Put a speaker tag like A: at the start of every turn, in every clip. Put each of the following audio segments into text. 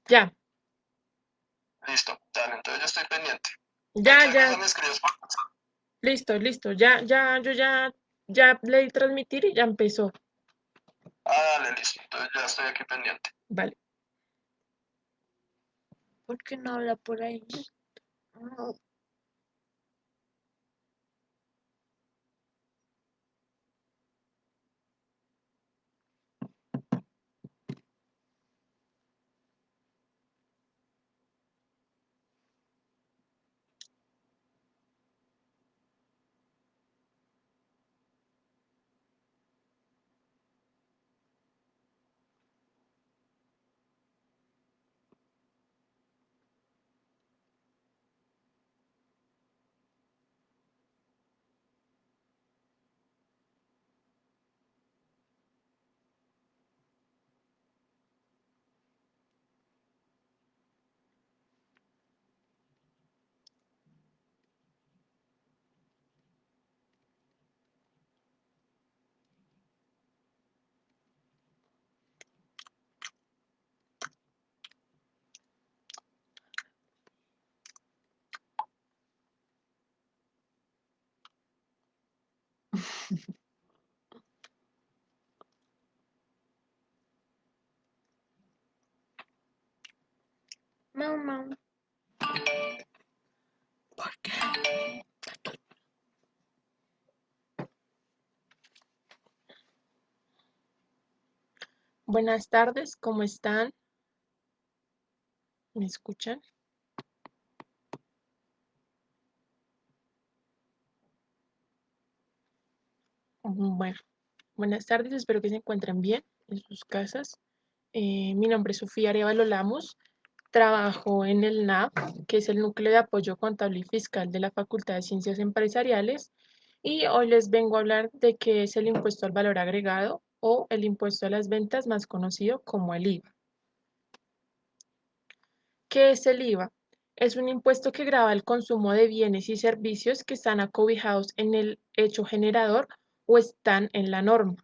A: Ya,
B: Listo, dale, entonces yo estoy pendiente.
A: ya,
B: Cualquier
A: ya,
B: cosa me escribes por WhatsApp.
A: listo, listo, ya le di transmitir y ya empezó.
B: Ah, dale, listo. Entonces ya estoy aquí pendiente.
A: Vale. ¿Por qué no habla por ahí? Mamá, ¿por qué? Buenas tardes, ¿cómo están? ¿Me escuchan? Bueno, buenas tardes, espero que se encuentren bien en sus casas. Mi nombre es Sofía Arevalo Lamos, trabajo en el NAP, que es el Núcleo de Apoyo Contable y Fiscal de la Facultad de Ciencias Empresariales, y hoy les vengo a hablar de qué es el impuesto al valor agregado o el impuesto a las ventas, más conocido como el IVA. ¿Qué es el IVA? Es un impuesto que grava el consumo de bienes y servicios que están acobijados en el hecho generador o están en la norma.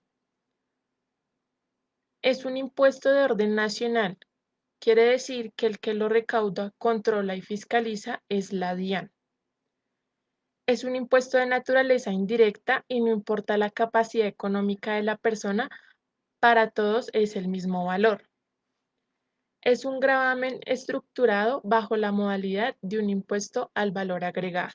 A: Es un impuesto de orden nacional. Quiere decir que el que lo recauda, controla y fiscaliza es la DIAN. Es un impuesto de naturaleza indirecta y no importa la capacidad económica de la persona, para todos es el mismo valor. Es un gravamen estructurado bajo la modalidad de un impuesto al valor agregado.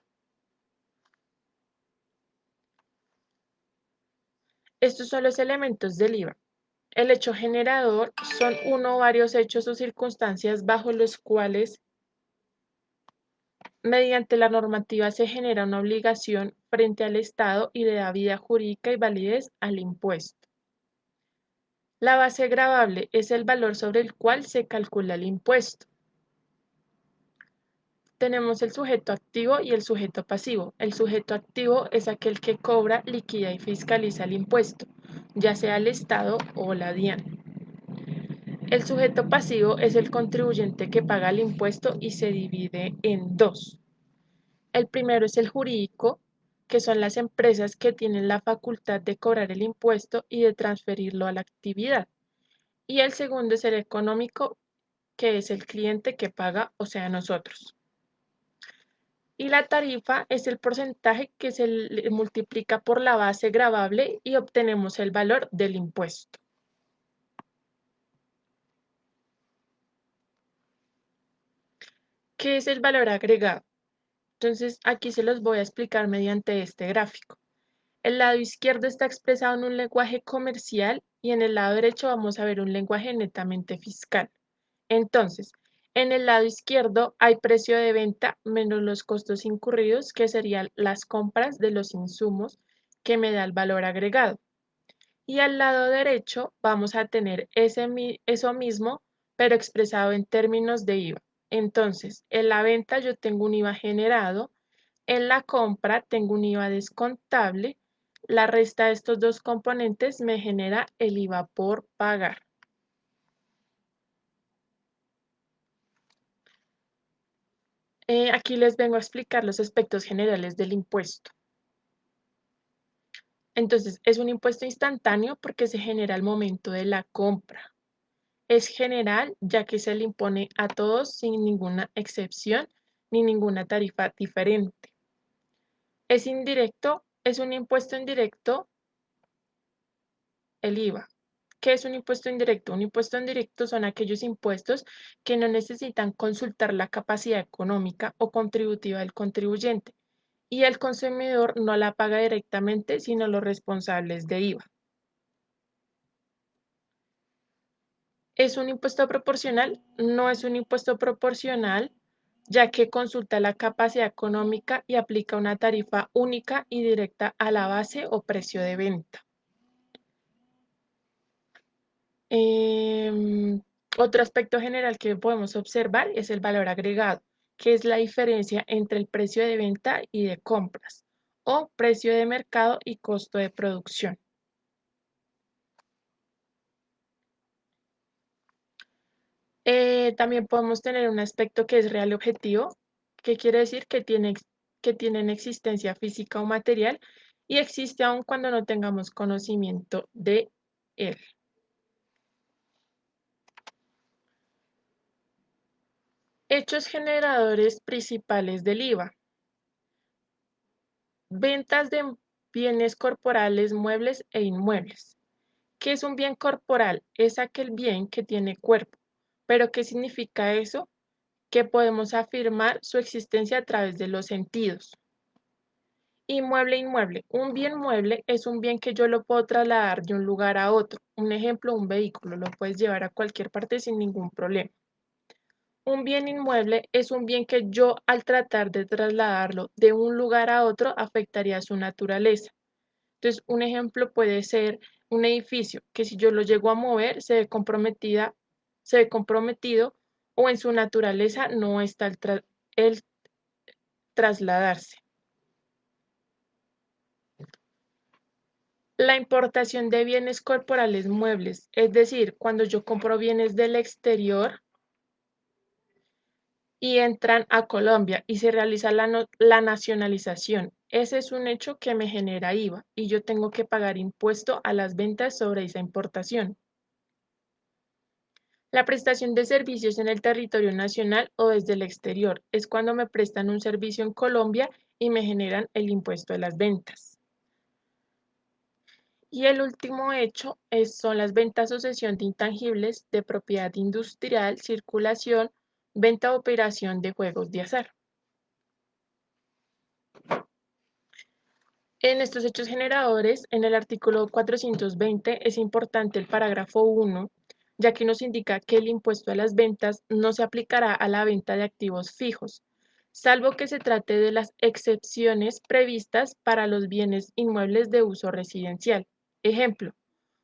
A: Estos son los elementos del IVA. El hecho generador son uno o varios hechos o circunstancias bajo los cuales, mediante la normativa, se genera una obligación frente al Estado y le da vida jurídica y validez al impuesto. La base gravable es el valor sobre el cual se calcula el impuesto. Tenemos el sujeto activo y el sujeto pasivo. El sujeto activo es aquel que cobra, liquida y fiscaliza el impuesto, ya sea el Estado o la DIAN. El sujeto pasivo es el contribuyente que paga el impuesto y se divide en dos. El primero es el jurídico, que son las empresas que tienen la facultad de cobrar el impuesto y de transferirlo a la actividad. Y el segundo es el económico, que es el cliente que paga, o sea, nosotros. Y la tarifa es el porcentaje que se le multiplica por la base gravable y obtenemos el valor del impuesto. ¿Qué es el valor agregado? Entonces, aquí se los voy a explicar mediante este gráfico. El lado izquierdo está expresado en un lenguaje comercial y en el lado derecho vamos a ver un lenguaje netamente fiscal. Entonces, en el lado izquierdo hay precio de venta menos los costos incurridos, que serían las compras de los insumos, que me da el valor agregado. Y al lado derecho vamos a tener eso mismo, pero expresado en términos de IVA. Entonces, en la venta yo tengo un IVA generado, en la compra tengo un IVA descontable, la resta de estos dos componentes me genera el IVA por pagar. Aquí les vengo a explicar los aspectos generales del impuesto. Entonces, es un impuesto instantáneo porque se genera al momento de la compra. Es general, ya que se le impone a todos sin ninguna excepción ni ninguna tarifa diferente. Es indirecto, es un impuesto indirecto, el IVA. ¿Qué es un impuesto indirecto? Un impuesto indirecto son aquellos impuestos que no necesitan consultar la capacidad económica o contributiva del contribuyente y el consumidor no la paga directamente, sino los responsables de IVA. ¿Es un impuesto proporcional? No es un impuesto proporcional, ya que consulta la capacidad económica y aplica una tarifa única y directa a la base o precio de venta. Em, Otro aspecto general que podemos observar es el valor agregado, que es la diferencia entre el precio de venta y de compras, o precio de mercado y costo de producción. También podemos tener un aspecto que es real y objetivo, que quiere decir que tienen existencia física o material y existe aun cuando no tengamos conocimiento de él. Hechos generadores principales del IVA. Ventas de bienes corporales, muebles e inmuebles. ¿Qué es un bien corporal? Es aquel bien que tiene cuerpo. ¿Pero qué significa eso? Que podemos afirmar su existencia a través de los sentidos. Inmueble, inmueble. Un bien mueble es un bien que yo lo puedo trasladar de un lugar a otro. Un ejemplo, un vehículo, lo puedes llevar a cualquier parte sin ningún problema. Un bien inmueble es un bien que yo al tratar de trasladarlo de un lugar a otro afectaría su naturaleza. Entonces, un ejemplo puede ser un edificio que si yo lo llego a mover se ve comprometido o en su naturaleza no está el trasladarse. La importación de bienes corporales muebles, es decir, cuando yo compro bienes del exterior y entran a Colombia y se realiza la nacionalización. Ese es un hecho que me genera IVA y yo tengo que pagar impuesto a las ventas sobre esa importación. La prestación de servicios en el territorio nacional o desde el exterior es cuando me prestan un servicio en Colombia y me generan el impuesto de las ventas. Y el último hecho son las ventas o cesión de intangibles de propiedad industrial, circulación, venta o operación de juegos de azar. En estos hechos generadores, en el artículo 420 es importante el parágrafo 1, ya que nos indica que el impuesto a las ventas no se aplicará a la venta de activos fijos, salvo que se trate de las excepciones previstas para los bienes inmuebles de uso residencial. Ejemplo,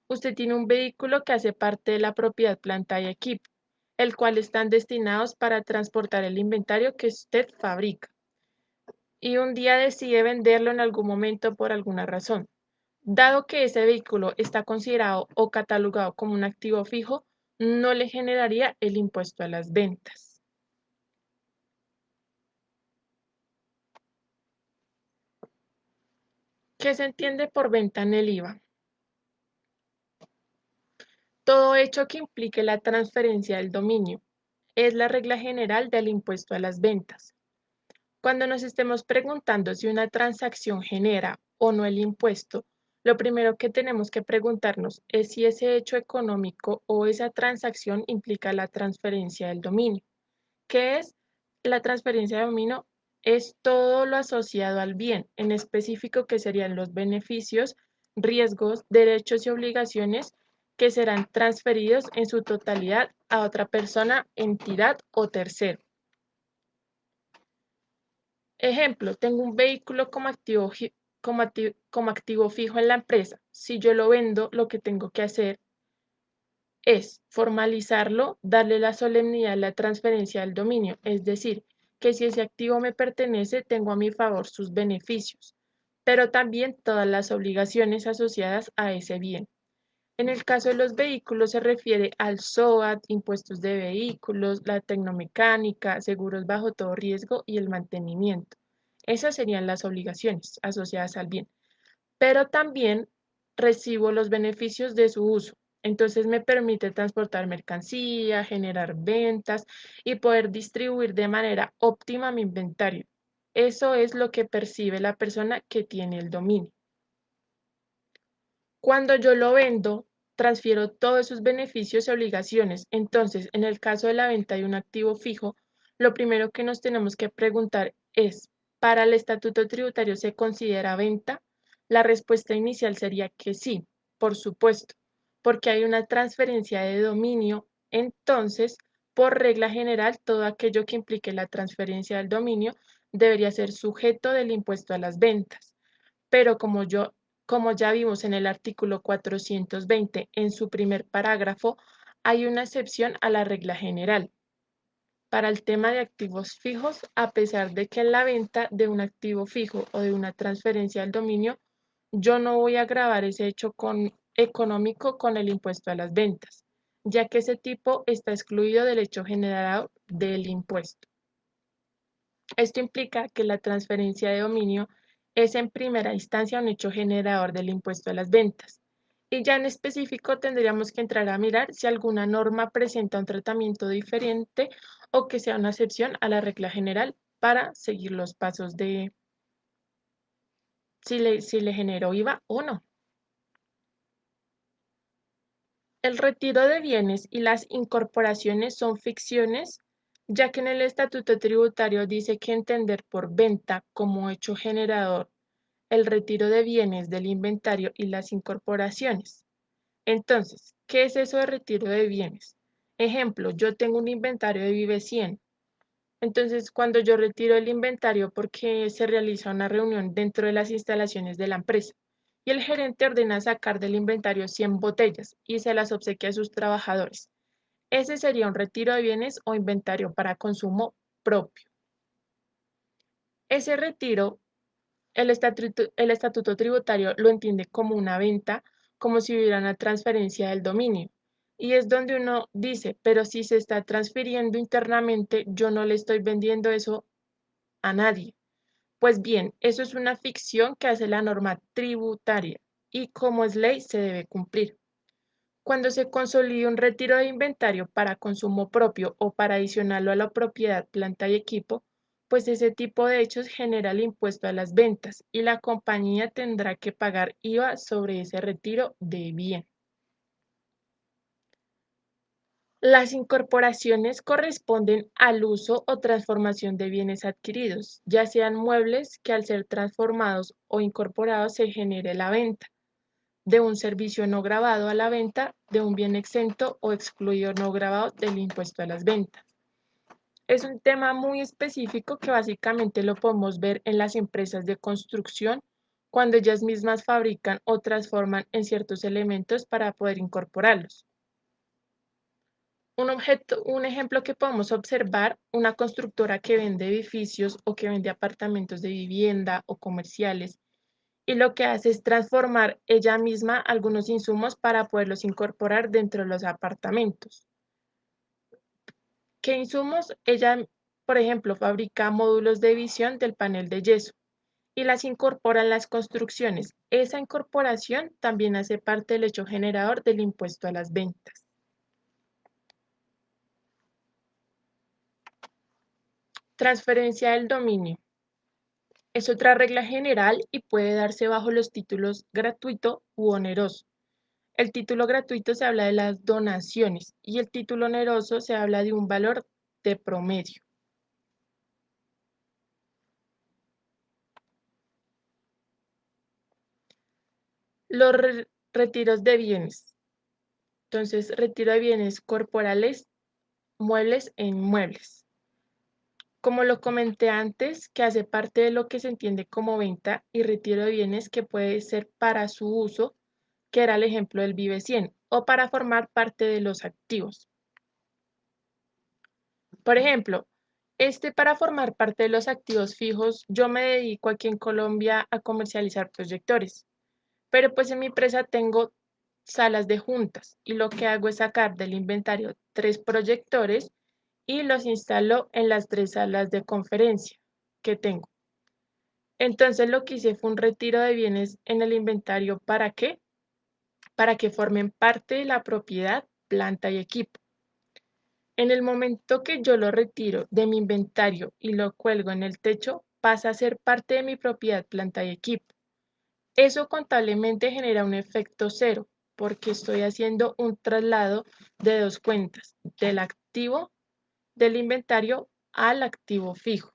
A: usted tiene un vehículo que hace parte de la propiedad planta y equipo, el cual están destinados para transportar el inventario que usted fabrica y un día decide venderlo en algún momento por alguna razón. Dado que ese vehículo está considerado o catalogado como un activo fijo, no le generaría el impuesto a las ventas. ¿Qué se entiende por venta en el IVA? Todo hecho que implique la transferencia del dominio es la regla general del impuesto a las ventas. Cuando nos estemos preguntando si una transacción genera o no el impuesto, lo primero que tenemos que preguntarnos es si ese hecho económico o esa transacción implica la transferencia del dominio. ¿Qué es la transferencia de dominio? Es todo lo asociado al bien, en específico que serían los beneficios, riesgos, derechos y obligaciones que serán transferidos en su totalidad a otra persona, entidad o tercero. Ejemplo, tengo un vehículo como activo fijo en la empresa. Si yo lo vendo, lo que tengo que hacer es formalizarlo, darle la solemnidad a la transferencia del dominio, es decir, que si ese activo me pertenece, tengo a mi favor sus beneficios, pero también todas las obligaciones asociadas a ese bien. En el caso de los vehículos se refiere al SOAT, impuestos de vehículos, la tecnomecánica, seguros bajo todo riesgo y el mantenimiento. Esas serían las obligaciones asociadas al bien. Pero también recibo los beneficios de su uso. Entonces me permite transportar mercancía, generar ventas y poder distribuir de manera óptima mi inventario. Eso es lo que percibe la persona que tiene el dominio. Cuando yo lo vendo, transfiero todos sus beneficios y obligaciones. Entonces, en el caso de la venta de un activo fijo, lo primero que nos tenemos que preguntar es, ¿para el estatuto tributario se considera venta? La respuesta inicial sería que sí, por supuesto, porque hay una transferencia de dominio. Entonces, por regla general, todo aquello que implique la transferencia del dominio debería ser sujeto del impuesto a las ventas. Pero como ya vimos en el artículo 420, en su primer parágrafo, hay una excepción a la regla general. Para el tema de activos fijos, a pesar de que en la venta de un activo fijo o de una transferencia del dominio, yo no voy a gravar ese hecho económico con el impuesto a las ventas, ya que ese tipo está excluido del hecho generado del impuesto. Esto implica que la transferencia de dominio es en primera instancia un hecho generador del impuesto a las ventas. Y ya en específico tendríamos que entrar a mirar si alguna norma presenta un tratamiento diferente o que sea una excepción a la regla general para seguir los pasos de si le generó IVA o no. El retiro de bienes y las incorporaciones son ficciones, ya que en el estatuto tributario dice que entender por venta como hecho generador el retiro de bienes del inventario y las incorporaciones. Entonces, ¿qué es eso de retiro de bienes? Ejemplo, yo tengo un inventario de Vive 100. Entonces, cuando yo retiro el inventario porque se realiza una reunión dentro de las instalaciones de la empresa y el gerente ordena sacar del inventario 100 botellas y se las obsequia a sus trabajadores. Ese sería un retiro de bienes o inventario para consumo propio. Ese retiro el estatuto tributario lo entiende como una venta, como si hubiera una transferencia del dominio. Y es donde uno dice, pero si se está transfiriendo internamente, yo no le estoy vendiendo eso a nadie. Pues bien, eso es una ficción que hace la norma tributaria y como es ley se debe cumplir. Cuando se consolide un retiro de inventario para consumo propio o para adicionarlo a la propiedad, planta y equipo, pues ese tipo de hechos genera el impuesto a las ventas y la compañía tendrá que pagar IVA sobre ese retiro de bien. Las incorporaciones corresponden al uso o transformación de bienes adquiridos, ya sean muebles que al ser transformados o incorporados se genere la venta de un servicio no grabado a la venta de un bien exento o excluido no grabado del impuesto a las ventas. Es un tema muy específico que básicamente lo podemos ver en las empresas de construcción cuando ellas mismas fabrican o transforman en ciertos elementos para poder incorporarlos. Un ejemplo que podemos observar, una constructora que vende edificios o que vende apartamentos de vivienda o comerciales y lo que hace es transformar ella misma algunos insumos para poderlos incorporar dentro de los apartamentos. ¿Qué insumos? Ella, por ejemplo, fabrica módulos de visión del panel de yeso y las incorpora en las construcciones. Esa incorporación también hace parte del hecho generador del impuesto a las ventas. Transferencia del dominio. Es otra regla general y puede darse bajo los títulos gratuito u oneroso. El título gratuito se habla de las donaciones y el título oneroso se habla de un valor de promedio. Los retiros de bienes. Entonces, retiro de bienes corporales, muebles e inmuebles. Como lo comenté antes, que hace parte de lo que se entiende como venta y retiro de bienes que puede ser para su uso, que era el ejemplo del Vive 100, o para formar parte de los activos. Por ejemplo, para formar parte de los activos fijos, yo me dedico aquí en Colombia a comercializar proyectores, pero pues en mi empresa tengo salas de juntas y lo que hago es sacar del inventario 3 proyectores y los instalo en las 3 salas de conferencia que tengo. Entonces lo que hice fue un retiro de bienes en el inventario. ¿Para qué? para que formen parte de la propiedad, planta y equipo. En el momento que yo lo retiro de mi inventario y lo cuelgo en el techo, pasa a ser parte de mi propiedad, planta y equipo. Eso contablemente genera un efecto cero, porque estoy haciendo un traslado de dos cuentas, del activo del inventario al activo fijo.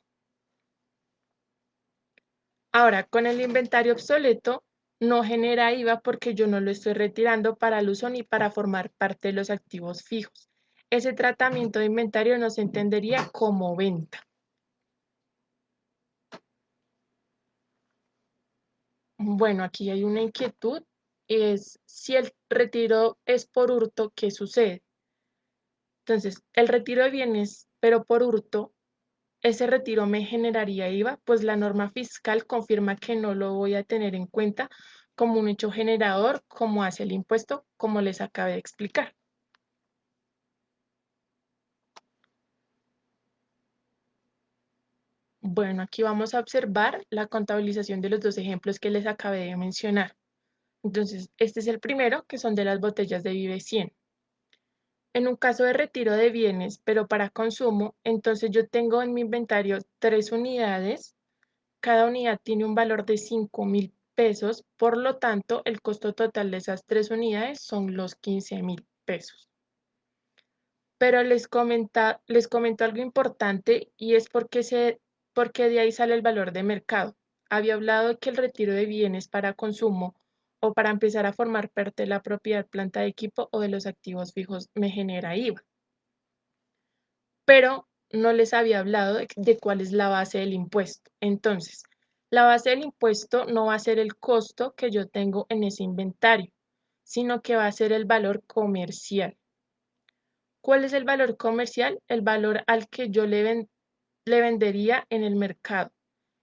A: Ahora, con el inventario obsoleto, no genera IVA porque yo no lo estoy retirando para el uso ni para formar parte de los activos fijos. Ese tratamiento de inventario no se entendería como venta. Bueno, aquí hay una inquietud, es si el retiro es por hurto, ¿qué sucede? Entonces, el retiro de bienes, pero por hurto, ese retiro me generaría IVA, pues la norma fiscal confirma que no lo voy a tener en cuenta como un hecho generador, como hace el impuesto, como les acabé de explicar. Bueno, aquí vamos a observar la contabilización de los dos ejemplos que les acabé de mencionar. Entonces, este es el primero, que son de las botellas de Vive 100. En un caso de retiro de bienes, pero para consumo, entonces yo tengo en mi inventario 3 unidades. Cada unidad tiene un valor de 5.000 pesos, por lo tanto, el costo total de esas 3 unidades son los 15.000 pesos. Pero les comento algo importante y es porque de ahí sale el valor de mercado. Había hablado de que el retiro de bienes para consumo o para empezar a formar parte de la propiedad, planta de equipo o de los activos fijos me genera IVA. Pero no les había hablado de cuál es la base del impuesto. Entonces, la base del impuesto no va a ser el costo que yo tengo en ese inventario, sino que va a ser el valor comercial. ¿Cuál es el valor comercial? El valor al que yo le vendería en el mercado.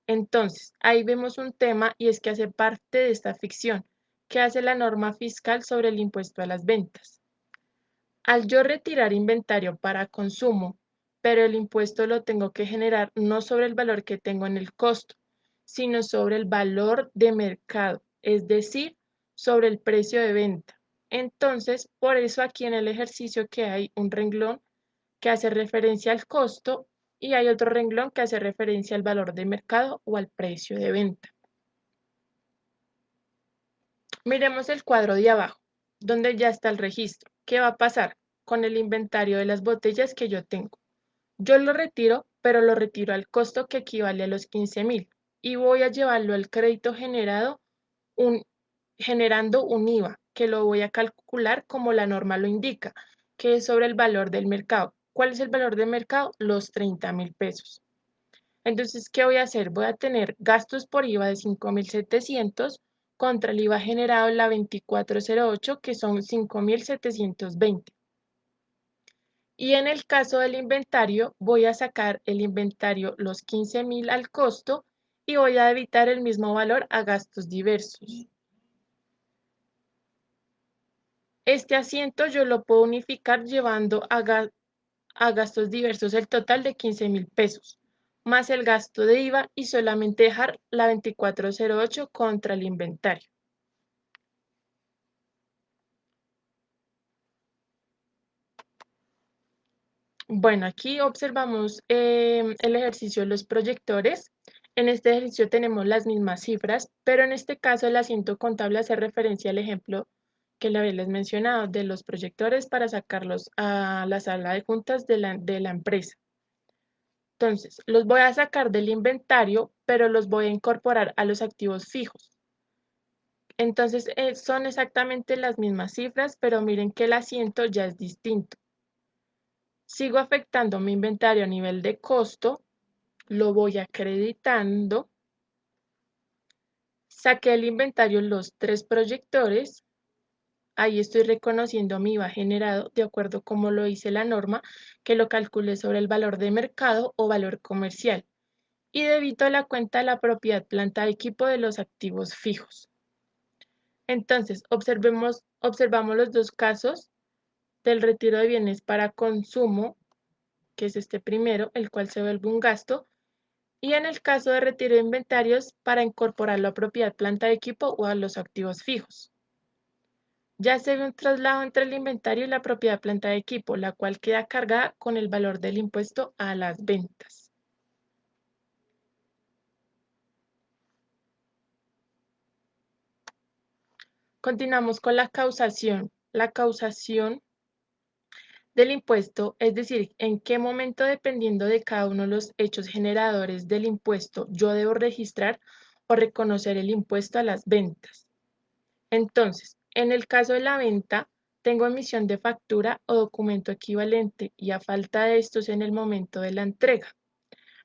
A: Entonces, ahí vemos un tema y es que hace parte de esta ficción que hace la norma fiscal sobre el impuesto a las ventas. Al yo retirar inventario para consumo, pero el impuesto lo tengo que generar no sobre el valor que tengo en el costo, sino sobre el valor de mercado, es decir, sobre el precio de venta. Entonces, por eso aquí en el ejercicio que hay un renglón que hace referencia al costo y hay otro renglón que hace referencia al valor de mercado o al precio de venta. Miremos el cuadro de abajo, donde ya está el registro. ¿Qué va a pasar con el inventario de las botellas que yo tengo? Yo lo retiro, pero lo retiro al costo que equivale a los 15.000 y voy a llevarlo al crédito generando un IVA, que lo voy a calcular como la norma lo indica, que es sobre el valor del mercado. ¿Cuál es el valor del mercado? Los 30.000 pesos. Entonces, ¿qué voy a hacer? Voy a tener gastos por IVA de 5.700 contra el IVA generado en la 2408, que son 5.720. Y en el caso del inventario, voy a sacar el inventario los 15.000 al costo y voy a debitar el mismo valor a gastos diversos. Este asiento yo lo puedo unificar llevando a gastos diversos el total de 15.000 pesos, más el gasto de IVA y solamente dejar la 2408 contra el inventario. Bueno, aquí observamos el ejercicio de los proyectores. En este ejercicio tenemos las mismas cifras, pero en este caso el asiento contable hace referencia al ejemplo que le había mencionado de los proyectores para sacarlos a la sala de juntas de la empresa. Entonces, los voy a sacar del inventario, pero los voy a incorporar a los activos fijos. Entonces, son exactamente las mismas cifras, pero miren que el asiento ya es distinto. Sigo afectando mi inventario a nivel de costo, lo voy acreditando. Saqué el inventario los 3 proyectores. Ahí estoy reconociendo mi IVA generado de acuerdo como lo hice la norma, que lo calculé sobre el valor de mercado o valor comercial. Y debito la cuenta de la propiedad, planta de equipo de los activos fijos. Entonces, observamos los dos casos del retiro de bienes para consumo, que es este primero, el cual se vuelve un gasto, y en el caso de retiro de inventarios para incorporarlo a propiedad, planta de equipo o a los activos fijos. Ya se ve un traslado entre el inventario y la propiedad planta de equipo, la cual queda cargada con el valor del impuesto a las ventas. Continuamos con la causación. La causación del impuesto, es decir, en qué momento, dependiendo de cada uno de los hechos generadores del impuesto, yo debo registrar o reconocer el impuesto a las ventas. Entonces, en el caso de la venta, tengo emisión de factura o documento equivalente y a falta de estos en el momento de la entrega.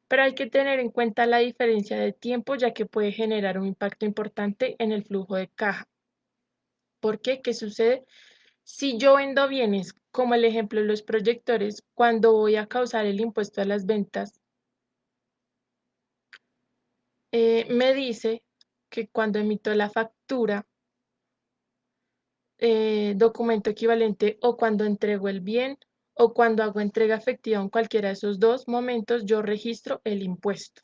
A: Pero hay que tener en cuenta la diferencia de tiempo, ya que puede generar un impacto importante en el flujo de caja. ¿Por qué? ¿Qué sucede? Si yo vendo bienes, como el ejemplo de los proyectores, cuando voy a causar el impuesto a las ventas, me dice que cuando emito la factura, documento equivalente o cuando entrego el bien o cuando hago entrega efectiva en cualquiera de esos dos momentos, yo registro el impuesto.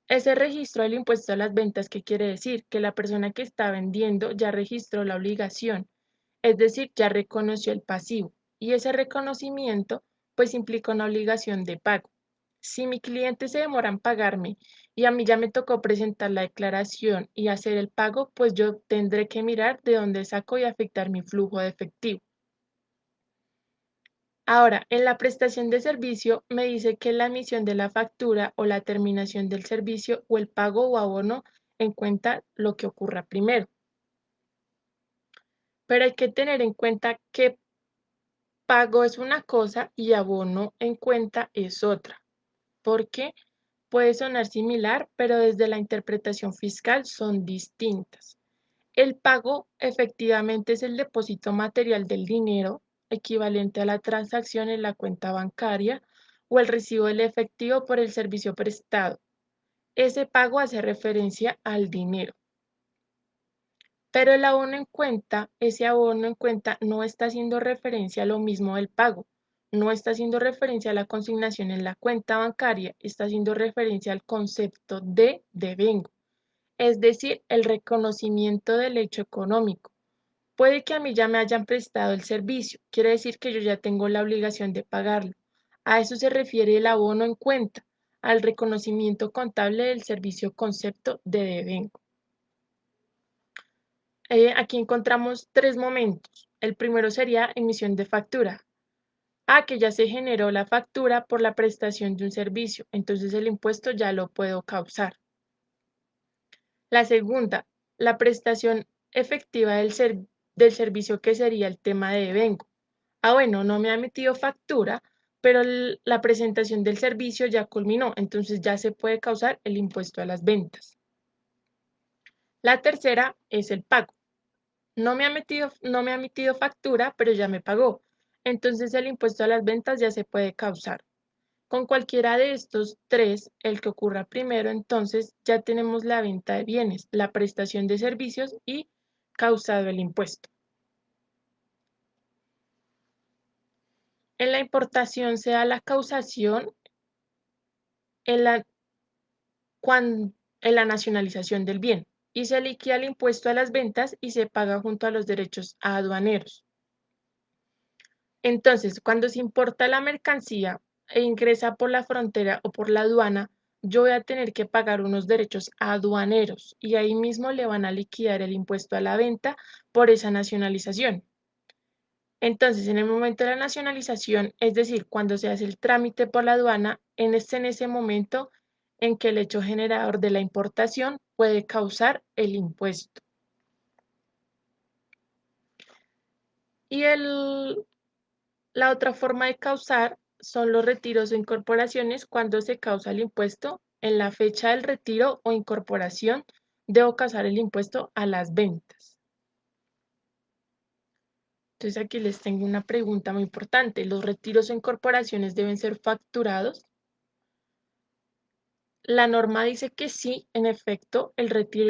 A: Ese registro del impuesto a las ventas, ¿qué quiere decir? Que la persona que está vendiendo ya registró la obligación, es decir, ya reconoció el pasivo. Y ese reconocimiento, pues implica una obligación de pago. Si mi cliente se demora en pagarme y a mí ya me tocó presentar la declaración y hacer el pago, pues yo tendré que mirar de dónde saco y afectar mi flujo de efectivo. Ahora, en la prestación de servicio me dice que la emisión de la factura o la terminación del servicio o el pago o abono en cuenta lo que ocurra primero. Pero hay que tener en cuenta que pago es una cosa y abono en cuenta es otra, porque puede sonar similar, pero desde la interpretación fiscal son distintas. El pago efectivamente es el depósito material del dinero, equivalente a la transacción en la cuenta bancaria o el recibo del efectivo por el servicio prestado. Ese pago hace referencia al dinero. Pero el abono en cuenta, ese abono en cuenta no está haciendo referencia a lo mismo del pago, no está haciendo referencia a la consignación en la cuenta bancaria, está haciendo referencia al concepto de devengo, es decir, el reconocimiento del hecho económico. Puede que a mí ya me hayan prestado el servicio, quiere decir que yo ya tengo la obligación de pagarlo. A eso se refiere el abono en cuenta, al reconocimiento contable del servicio concepto de devengo. Aquí encontramos tres momentos. El primero sería emisión de factura. Que ya se generó la factura por la prestación de un servicio, entonces el impuesto ya lo puedo causar. La segunda, la prestación efectiva del servicio, que sería el tema de devengo. Bueno, no me ha emitido factura, pero la presentación del servicio ya culminó, entonces ya se puede causar el impuesto a las ventas. La tercera es el pago. No me ha emitido factura, pero ya me pagó. Entonces el impuesto a las ventas ya se puede causar. Con cualquiera de estos tres, el que ocurra primero, entonces ya tenemos la venta de bienes, la prestación de servicios y causado el impuesto. En la importación se da la causación en la, en la nacionalización del bien y se liquida el impuesto a las ventas y se paga junto a los derechos aduaneros. Entonces, cuando se importa la mercancía e ingresa por la frontera o por la aduana, yo voy a tener que pagar unos derechos aduaneros y ahí mismo le van a liquidar el impuesto a la venta por esa nacionalización. Entonces, en el momento de la nacionalización, es decir, cuando se hace el trámite por la aduana, es en ese momento en que el hecho generador de la importación puede causar el impuesto. Y la otra forma de causar son los retiros o incorporaciones cuando se causa el impuesto en la fecha del retiro o incorporación, debo causar el impuesto a las ventas. Entonces aquí les tengo una pregunta muy importante. ¿Los retiros o incorporaciones deben ser facturados? La norma dice que sí, en efecto, el retiro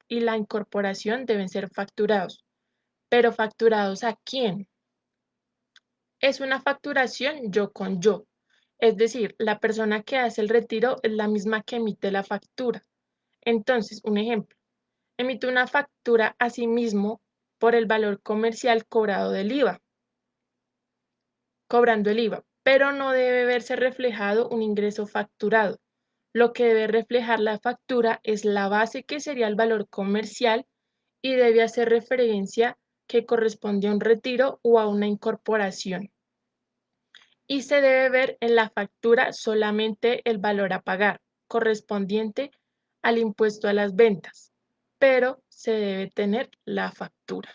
A: y la incorporación deben ser facturados. ¿Pero facturados a quién? Es una facturación yo con yo. Es decir, la persona que hace el retiro es la misma que emite la factura. Entonces, un ejemplo, Emite una factura a sí mismo por el valor comercial cobrando el IVA, pero no debe verse reflejado un ingreso facturado. Lo que debe reflejar la factura es la base, que sería el valor comercial, y debe hacer referencia que corresponde a un retiro o a una incorporación. Y se debe ver en la factura solamente el valor a pagar, correspondiente al impuesto a las ventas, pero se debe tener la factura.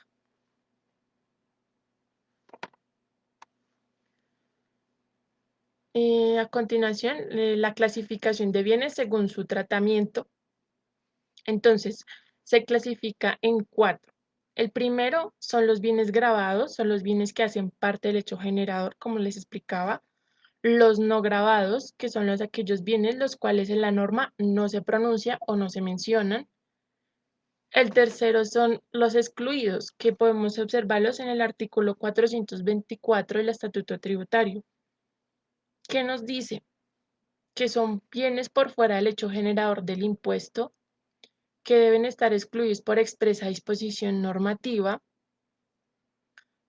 A: A continuación, la clasificación de bienes según su tratamiento. Entonces, se clasifica en 4. El primero son los bienes gravados, son los bienes que hacen parte del hecho generador, como les explicaba. Los no gravados, que son aquellos bienes los cuales en la norma no se pronuncia o no se mencionan. El tercero son los excluidos, que podemos observarlos en el artículo 424 del Estatuto Tributario, que nos dice que son bienes por fuera del hecho generador del impuesto, que deben estar excluidos por expresa disposición normativa.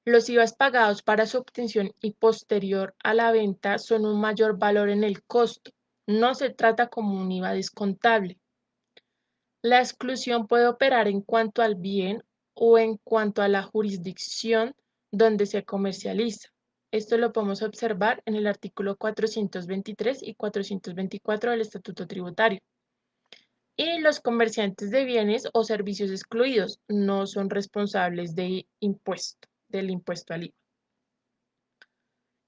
A: Los IVAs pagados para su obtención y posterior a la venta son un mayor valor en el costo. No se trata como un IVA descontable. La exclusión puede operar en cuanto al bien o en cuanto a la jurisdicción donde se comercializa. Esto lo podemos observar en el artículo 423 y 424 del Estatuto Tributario. Y los comerciantes de bienes o servicios excluidos no son responsables del impuesto al IVA.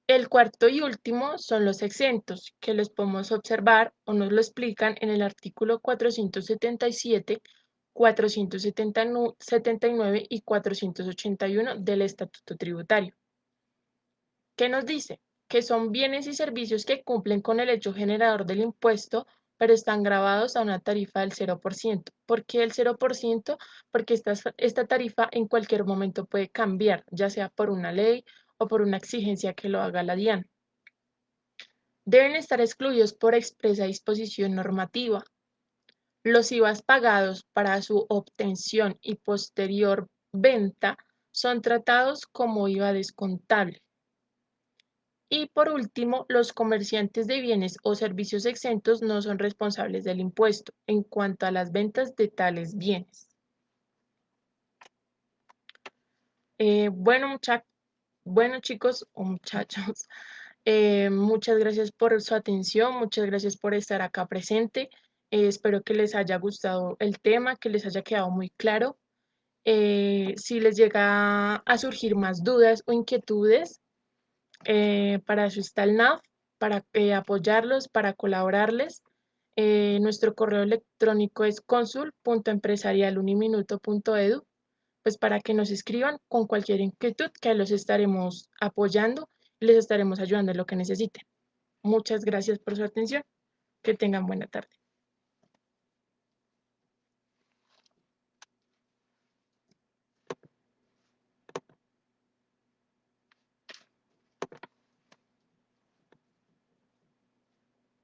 A: El cuarto y último son los exentos, que los podemos observar o nos lo explican en el artículo 477, 479 y 481 del Estatuto Tributario. ¿Qué nos dice? Que son bienes y servicios que cumplen con el hecho generador del impuesto, pero están grabados a una tarifa del 0%. ¿Por qué el 0%? Porque esta tarifa en cualquier momento puede cambiar, ya sea por una ley o por una exigencia que lo haga la DIAN. Deben estar excluidos por expresa disposición normativa. Los IVAs pagados para su obtención y posterior venta son tratados como IVA descontable. Y por último, los comerciantes de bienes o servicios exentos no son responsables del impuesto en cuanto a las ventas de tales bienes. Bueno, chicos o muchachos, muchas gracias por su atención, muchas gracias por estar acá presente. Espero que les haya gustado el tema, que les haya quedado muy claro. Si les llega a surgir más dudas o inquietudes, para eso está el NAF, para apoyarlos, para colaborarles. Nuestro correo electrónico es consul.empresarialuniminuto.edu, pues para que nos escriban con cualquier inquietud, que los estaremos apoyando y les estaremos ayudando en lo que necesiten. Muchas gracias por su atención. Que tengan buena tarde.